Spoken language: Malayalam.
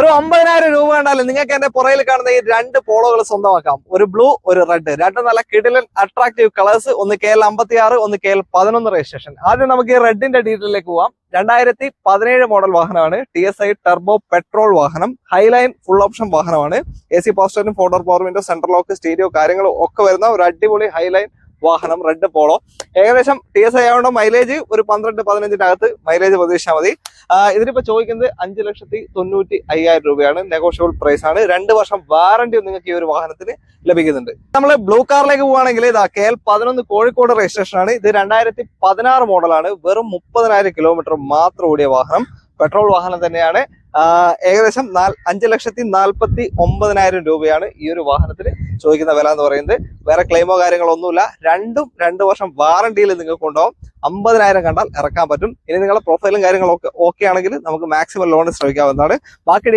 ഒരു 50,000 രൂപ കണ്ടാലും നിങ്ങൾക്ക് എന്റെ പുറയിൽ കാണുന്ന ഈ 2 പോളോകൾ സ്വന്തമാക്കാം. ഒരു ബ്ലൂ, ഒരു റെഡ്. 2 നല്ല കിടിലൻ അട്രാക്റ്റീവ് കളേഴ്സ്. ഒന്ന് KL56, ഒന്ന് KL11 രജിസ്ട്രേഷൻ. ആദ്യം നമുക്ക് ഈ റെഡിന്റെ ഡീറ്റെയിലേക്ക് പോവാം. 2017 മോഡൽ വാഹനമാണ്. TSI ടർബോ പെട്രോൾ വാഹനം. ഹൈലൈൻ ഫുൾ ഓപ്ഷൻ വാഹനമാണ്. AC power standing, 4 door power window, central lock, stereo കാര്യങ്ങളും ഒക്കെ വരുന്ന ഒരു അടിപൊളി ഹൈലൈൻ വാഹനം റെഡ് പോളോ. ഏകദേശം TSI ആവുന്ന മൈലേജ് ഒരു 12-15 മൈലേജ് പ്രതീക്ഷിച്ചാൽ മതി. ഇതിനിപ്പോ ചോദിക്കുന്നത് 5,95,000 രൂപയാണ്. നെഗോഷ്യബിൾ പ്രൈസ് ആണ്. 2 വർഷം വാറന്റി നിങ്ങൾക്ക് ഈ ഒരു വാഹനത്തിന് ലഭിക്കുന്നുണ്ട്. നമ്മൾ ബ്ലൂ കാറിലേക്ക് പോവുകയാണെങ്കിൽ ഇതാ KL11 കോഴിക്കോട് രജിസ്ട്രേഷൻ ആണ്. ഇത് 2016 മോഡലാണ്. വെറും 30,000 കിലോമീറ്റർ മാത്രം ഓടിയ വാഹനം. പെട്രോൾ വാഹനം തന്നെയാണ്. ഏകദേശം 5,49,000 രൂപയാണ് ഈ ഒരു വാഹനത്തിന് ചോദിക്കുന്ന വില എന്ന് പറയുന്നത്. വേറെ ക്ലെയിമോ കാര്യങ്ങളോ ഒന്നുമില്ല. 2 വർഷം വാറണ്ടിയിൽ നിങ്ങൾക്ക് കൊണ്ടുപോകും. 50,000 കണ്ടാൽ ഇറക്കാൻ പറ്റും. ഇനി നിങ്ങളുടെ പ്രൊഫൈലും കാര്യങ്ങളൊക്കെ ഓക്കെ ആണെങ്കിൽ നമുക്ക് മാക്സിമം ലോൺ ശ്രമിക്കാവുന്നതാണ്. ബാക്കി